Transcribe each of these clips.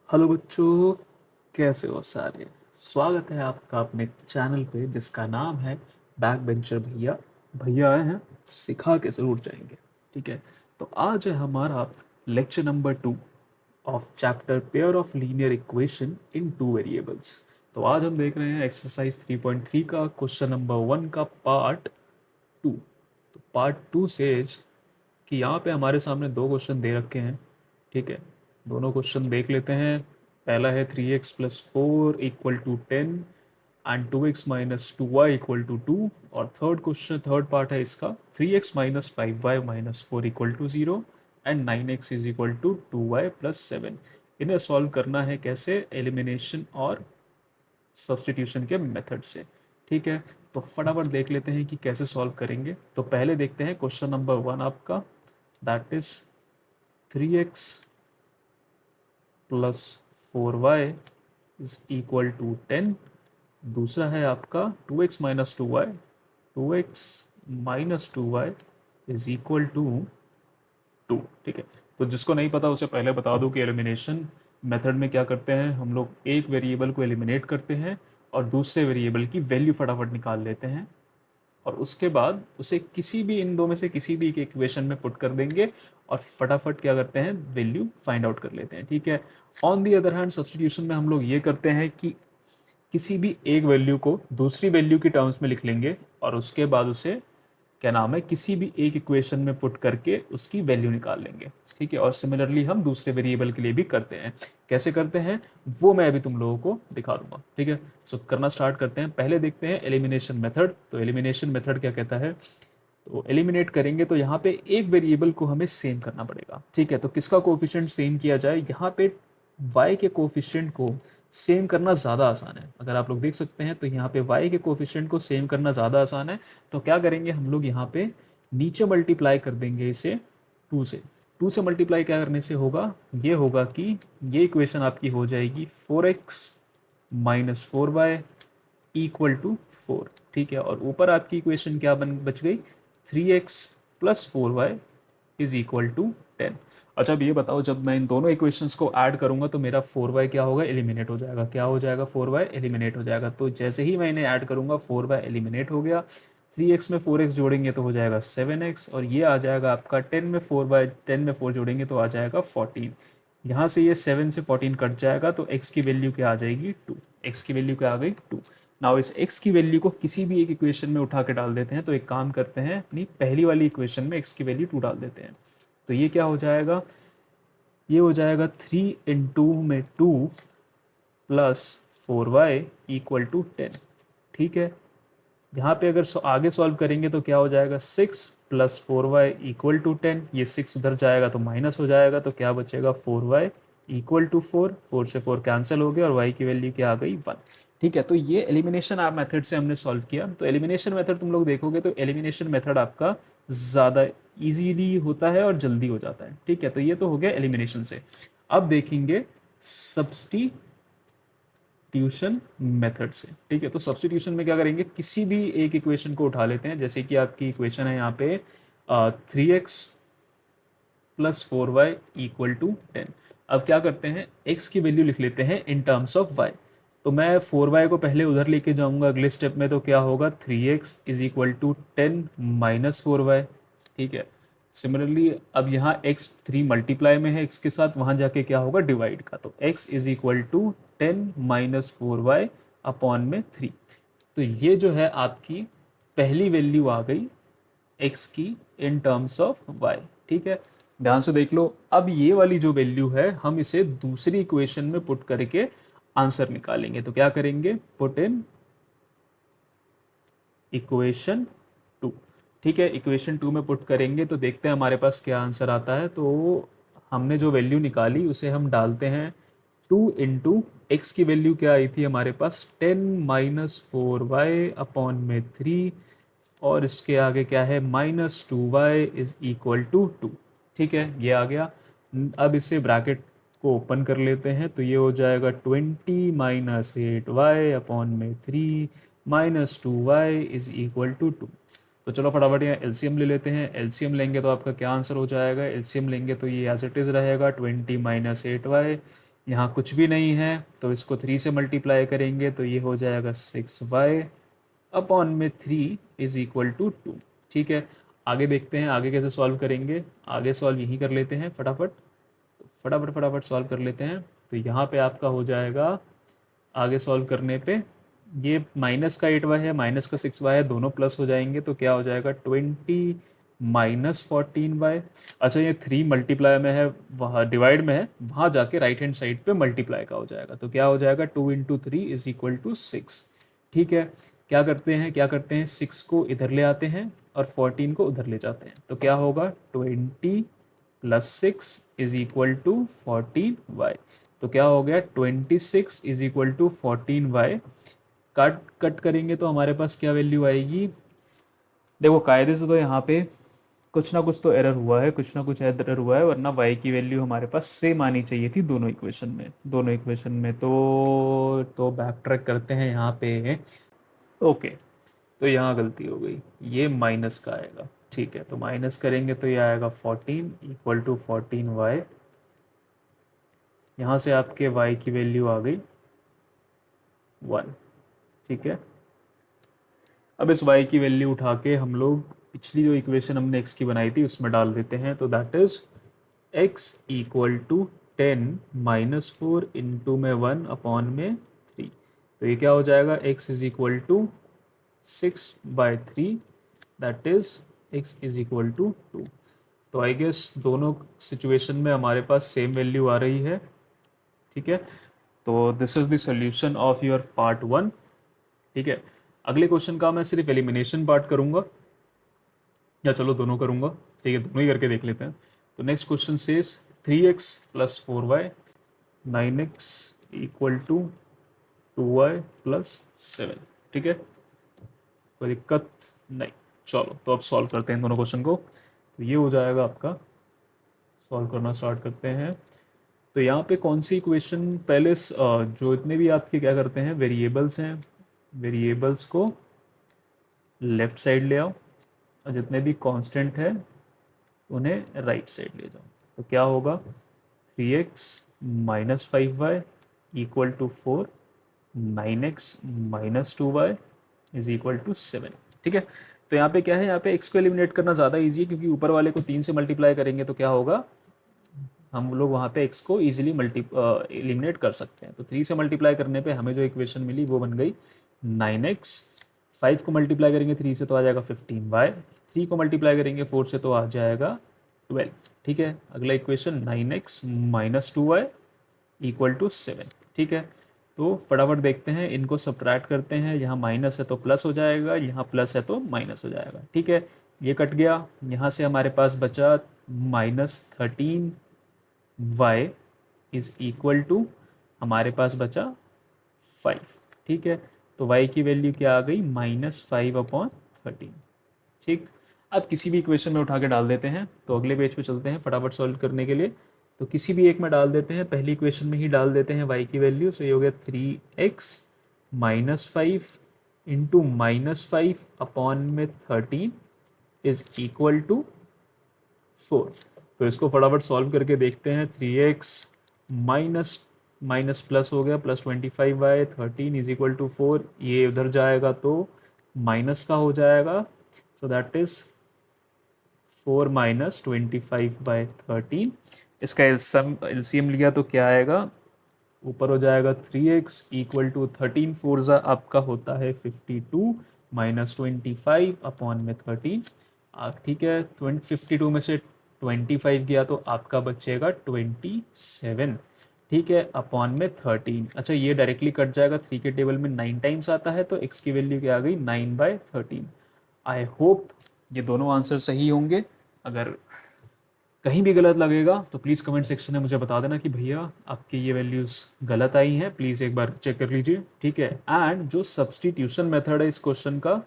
Hello बच्चों, कैसे हो सारे। स्वागत है आपका अपने चैनल पे जिसका नाम है बैक बेंचर भैया। भैया आए हैं, सिखा के ज़रूर जाएंगे। ठीक है, तो आज है हमारा lecture number 2 of chapter pair of linear equation in two variables. तो आज हम देख रहे हैं एक्सरसाइज 3.3 का क्वेश्चन नंबर 1 का पार्ट 2। तो पार्ट 2 से कि यहाँ पे हमारे सामने दो क्वेश्चन दे रखे हैं। ठीक है, दोनों क्वेश्चन देख लेते हैं। पहला है 3x+4 equal to 10 and 2x-2y equal to 2। और थर्ड पार्ट है इसका 3x-5y-4 equal to 0 and 9x is equal to 2y+7। इन्हें सॉल्व करना है कैसे, एलिमिनेशन और सब्सटीट्यूशन के मेथड से। ठीक है, तो फटाफट देख लेते हैं कि कैसे सॉल्व करेंगे। तो पहले देखते हैं क्वेश्चन नंबर 1 आपका, that is 3x plus 4y is equal to 10। दूसरा है आपका 2x-2y, 2x-2y is equal to 2। ठीक है, तो जिसको नहीं पता उसे पहले बता दूं कि एलिमिनेशन मेथड में क्या करते हैं, हम लोग एक वेरिएबल को एलिमिनेट करते हैं और दूसरे वेरिएबल की वैल्यू फटाफट निकाल लेते हैं और उसके बाद उसे किसी भी इन दो में से किसी भी एक इक्वेशन में पुट कर देंगे और फटाफट क्या करते हैं, वैल्यू फाइंड आउट कर लेते हैं। ठीक है, on the other hand substitution में हम लोग ये करते हैं कि किसी भी एक वैल्यू को दूसरी वैल्यू की टर्म्स में लिख लेंगे और उसके बाद उसे क्या नाम है, किसी भी एक इक्वेशन में पुट करके उसकी वैल्यू निकाल लेंगे। ठीक है, और सिमिलरली हम दूसरे वेरिएबल के लिए भी करते हैं। कैसे करते हैं वो मैं अभी तुम लोगों को दिखा दूंगा। ठीक है, सो करना स्टार्ट करते हैं। पहले देखते हैं एलिमिनेशन मेथड। तो एलिमिनेशन मेथड क्या कहता है, तो एलिमिनेट करेंगे तो यहाँ पे एक वेरिएबल को हमें सेम करना पड़ेगा। ठीक है, तो किसका कोफिशिएंट सेम किया जाए, यहाँ पे y के कोफिशिएंट को सेम करना ज़्यादा आसान है। अगर आप लोग देख सकते हैं तो यहाँ पे y के कोफिशिएंट को सेम करना ज़्यादा आसान है। तो क्या करेंगे हम लोग, यहाँ पे नीचे मल्टीप्लाई कर देंगे इसे 2 से। 2 से मल्टीप्लाई क्या करने से होगा, ये होगा कि ये इक्वेशन आपकी हो जाएगी 4x-4y इक्वल टू 4। ठीक है, और ऊपर आपकी इक्वेशन क्या बच गई, 3x+4y इज इक्वल टू 10। अच्छा अब ये बताओ, जब मैं इन दोनों इक्वेशंस को ऐड करूंगा तो मेरा 4y क्या होगा, एलिमिनेट हो जाएगा। क्या हो जाएगा, 4y एलिमिनेट हो जाएगा। तो जैसे ही मैं इन्हें ऐड करूंगा 4y एलिमिनेट हो गया। 3x में 4x जोड़ेंगे तो हो जाएगा 7x और ये आ जाएगा आपका 10 में 4 जोड़ेंगे तो आ जाएगा 14। यहाँ से ये 7 से 14 कट जाएगा तो x की वैल्यू क्या आ जाएगी, 2। x की वैल्यू क्या आ गई, 2। नाउ इस x की वैल्यू को किसी भी एक इक्वेशन में उठा के डाल देते हैं। तो एक काम करते हैं, अपनी पहली वाली इक्वेशन में x की वैल्यू 2 डाल देते हैं। तो ये क्या हो जाएगा, ये हो जाएगा 3 × 2 प्लस 4y इक्वल टू 10। ठीक है, यहाँ पे अगर आगे सॉल्व करेंगे तो क्या हो जाएगा, 6 + 4y इक्वल टू 10। ये 6 उधर जाएगा तो माइनस हो जाएगा, तो क्या बचेगा, 4y इक्वल टू 4। 4 से 4 कैंसिल हो गया और y की वैल्यू क्या आ गई, 1। ठीक है, तो ये एलिमिनेशन आप मेथड से हमने सॉल्व किया। तो एलिमिनेशन मेथड तुम लोग देखोगे तो एलिमिनेशन मेथड आपका ज़्यादा इजीली होता है और जल्दी हो जाता है। ठीक है, तो ये तो हो गया एलिमिनेशन से। अब देखेंगे सब्स्टिट्यूशन मेथड से। ठीक है, तो सब्स्टिट्यूशन में क्या करेंगे, किसी भी एक इक्वेशन को उठा लेते हैं। जैसे कि आपकी इक्वेशन है यहाँ पे 3x+4y इक्वल टू 10। अब क्या करते हैं, x की वैल्यू लिख लेते हैं इन टर्म्स ऑफ y। तो मैं 4y को पहले उधर लेके जाऊंगा अगले स्टेप में, तो क्या होगा, 3x is equal to 10 minus 4y। ठीक है, सिमिलरली अब यहाँ x 3 मल्टीप्लाई में है x के साथ, वहाँ जाके क्या होगा, डिवाइड का। तो x is equal to 10 minus 4y upon में 3। तो ये जो है आपकी पहली वैल्यू आ गई x की इन टर्म्स ऑफ y। ठीक है, ध्यान से देख लो। अब ये वाली जो वैल्यू है हम इसे दूसरी इक्वेशन में पुट करके आंसर निकालेंगे। तो क्या करेंगे, पुट इन इक्वेशन 2। ठीक है, इक्वेशन 2 में पुट करेंगे तो देखते हैं हमारे पास क्या आंसर आता है। तो हमने जो वैल्यू निकाली उसे हम डालते हैं 2 इंटू एक्स की वैल्यू क्या आई थी हमारे पास, 10 माइनस 4y अपॉन में 3 और इसके आगे क्या है, -2y इज इक्वल टू 2। ठीक है, ये आ गया। अब इसे ब्रैकेट को ओपन कर लेते हैं तो ये हो जाएगा 20 माइनस 8y अपॉन में 3 -2y इज इक्वल टू 2। तो चलो फटाफट यहाँ एलसीएम ले लेते हैं। एलसीएम लेंगे तो आपका क्या आंसर हो जाएगा, एलसीएम लेंगे तो ये एज इट इज़ रहेगा 20 माइनस 8y यहाँ कुछ भी नहीं है तो इसको 3 से मल्टीप्लाई करेंगे तो ये हो जाएगा 6y अपॉन में 3 इज इक्वल टू 2। ठीक है, आगे देखते हैं आगे कैसे सॉल्व करेंगे। आगे सॉल्व यहीं कर लेते हैं फटाफट, तो फटाफट फटाफट सॉल्व कर लेते हैं। तो यहाँ पे आपका हो जाएगा आगे सॉल्व करने पे, ये माइनस का 8y है माइनस का 6y है, दोनों प्लस हो जाएंगे तो क्या हो जाएगा 20 माइनस 14y। अच्छा ये 3 मल्टीप्लाई में है, वहाँ डिवाइड में है, वहाँ जाके राइट हैंड साइड पे मल्टीप्लाई का हो जाएगा तो क्या हो जाएगा 2 इंटू 3 इज इक्वल टू 6। ठीक है, क्या करते हैं 6 को इधर ले आते हैं और 14 को उधर ले जाते हैं तो क्या होगा 20 plus 6 is equal to 14y। तो क्या हो गया 26 is equal to 14y। Cut cut करेंगे तो हमारे पास क्या वैल्यू आएगी, देखो कायदे से तो यहाँ पे कुछ ना कुछ तो एरर हुआ है, कुछ ना कुछ एरर हुआ है, वरना y की वैल्यू हमारे पास सेम आनी चाहिए थी दोनों इक्वेशन में तो बैक ट्रैक करते हैं यहाँ पे। ओके, तो यहाँ गलती हो गई, ये माइनस का आएगा। ठीक है, तो माइनस करेंगे तो ये आएगा 14 इक्वल टू 14y। यहाँ से आपके y की वैल्यू आ गई 1। ठीक है, अब इस y की वैल्यू उठा के हम लोग पिछली जो इक्वेशन हमने x की बनाई थी उसमें डाल देते हैं तो that is x equal to 10 minus 4 into में 1 अपॉन में 3। तो ये क्या हो जाएगा x is equal to 6/3, that is x is equal to 2। तो आई गेस दोनों सिचुएशन में हमारे पास सेम वैल्यू आ रही है। ठीक है, तो this is the solution of your part 1। ठीक है, अगले क्वेश्चन का मैं सिर्फ एलिमिनेशन पार्ट करूंगा, या चलो दोनों करूंगा। ठीक है, दोनों ही करके देख लेते हैं। तो next question says 3x plus 4y 9x equal to 2y plus 7। ठीक है, कोई दिक्कत नहीं। चलो तो अब सॉल्व करते हैं दोनों क्वेश्चन को। तो ये हो जाएगा आपका, सॉल्व करना स्टार्ट करते हैं। तो यहाँ पे कौन सी इक्वेशन पहले जो इतने भी आपके क्या करते हैं वेरिएबल्स हैं, वेरिएबल्स को लेफ्ट साइड ले आओ और जितने भी कांस्टेंट है उन्हें राइट साइड ले जाओ। तो क्या होगा 3x minus 5y equal to 4, 9x minus 2y is equal to 7। ठीक है, तो यहाँ पे क्या है, यहाँ पे x को एलिमिनेट करना ज़्यादा ईजी है क्योंकि ऊपर वाले को 3 से मल्टीप्लाई करेंगे तो क्या होगा, हम लोग वहाँ पे x को ईजिली एलिमिनेट कर सकते हैं। तो 3 से मल्टीप्लाई करने पे हमें जो इक्वेशन मिली वो बन गई 9x। 5 को मल्टीप्लाई करेंगे 3 से तो आ जाएगा 15y, 3 को मल्टीप्लाई करेंगे 4 से तो आ जाएगा 12। ठीक है, अगला equation 9x minus 2y equal to 7। ठीक है, तो फटाफट देखते हैं, इनको सब्ट्रैक्ट करते हैं, यहाँ माइनस है तो प्लस हो जाएगा, यहाँ प्लस है तो माइनस हो जाएगा। ठीक है, ये कट गया, यहाँ से हमारे पास बचा -13y इज़ इक्वल टू हमारे पास बचा 5। ठीक है, तो y की वैल्यू क्या आ गई -5/13। ठीक, अब किसी भी इक्वेशन में उठा के डाल देते हैं। तो अगले पेज पे चलते हैं फटाफट सॉल्व करने के लिए। तो किसी भी एक में डाल देते हैं, पहली इक्वेशन में ही डाल देते हैं y की वैल्यू। सो ये हो गया 3x माइनस 5 इंटू -5 अपॉन में 13 इज इक्वल टू 4। तो इसको फटाफट सॉल्व करके देखते हैं। 3x माइनस माइनस प्लस हो गया +25y 13 इज इक्वल टू 4, ये उधर जाएगा तो माइनस का हो जाएगा। So that is 4 minus 25/13। इसका एलसीएम लिया तो क्या आएगा, ऊपर हो जाएगा 3x इक्वल टू 13 फोर्जा आपका होता है 52 माइनस 25 अपॉन में 13। ठीक है, 52 में से 25 गया तो आपका बचेगा 27। ठीक है, अपॉन में 13। अच्छा ये डायरेक्टली कट जाएगा, 3 के टेबल में 9 टाइम्स आता है तो x की वैल्यू क्या आ गई 9/13। आई होप ये दोनों आंसर सही होंगे। अगर कहीं भी गलत लगेगा तो प्लीज़ कमेंट सेक्शन में मुझे बता देना कि भैया आपकी ये वैल्यूज़ गलत आई हैं, प्लीज़ एक बार चेक कर लीजिए। ठीक है, एंड जो सब्सटीट्यूशन मेथड है इस क्वेश्चन का,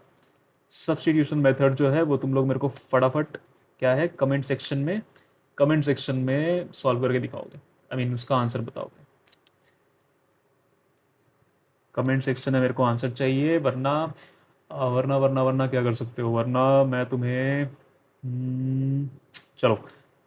सब्सटीट्यूशन मेथड जो है वो तुम लोग मेरे को फटाफट क्या है कमेंट सेक्शन में सॉल्व करके दिखाओगे, आई मीन उसका आंसर बताओगे। कमेंट सेक्शन में मेरे को आंसर चाहिए, वरना वरना वरना वरना क्या कर सकते हो, वरना मैं तुम्हें चलो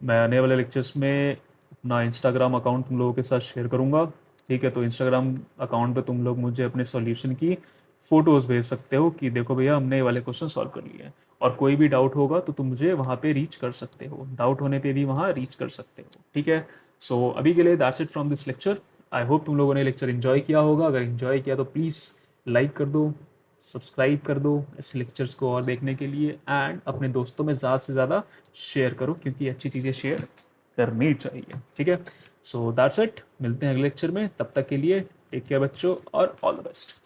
मैं आने वाले लेक्चर्स में ना इंस्टाग्राम अकाउंट तुम लोगों के साथ शेयर करूँगा। ठीक है, तो इंस्टाग्राम अकाउंट पे तुम लोग मुझे अपने सॉल्यूशन की फ़ोटोज़ भेज सकते हो कि देखो भैया हमने ये वाले क्वेश्चन सॉल्व कर लिए हैं। और कोई भी डाउट होगा तो तुम मुझे वहाँ पे रीच कर सकते हो, डाउट होने पे भी वहाँ रीच कर सकते हो। ठीक है, सो अभी के लिए that's it from this lecture. I hope तुम लोगों ने लेक्चर इन्जॉय किया होगा। अगर इन्जॉय किया तो प्लीज़ लाइक कर दो, सब्सक्राइब कर दो इस लेक्चर्स को और देखने के लिए, एंड अपने दोस्तों में ज़्यादा से ज़्यादा शेयर करो क्योंकि अच्छी चीज़ें शेयर करनी चाहिए। ठीक है, सो दैट्स इट, मिलते हैं अगले लेक्चर में, तब तक के लिए टेक केयर बच्चों और ऑल द बेस्ट।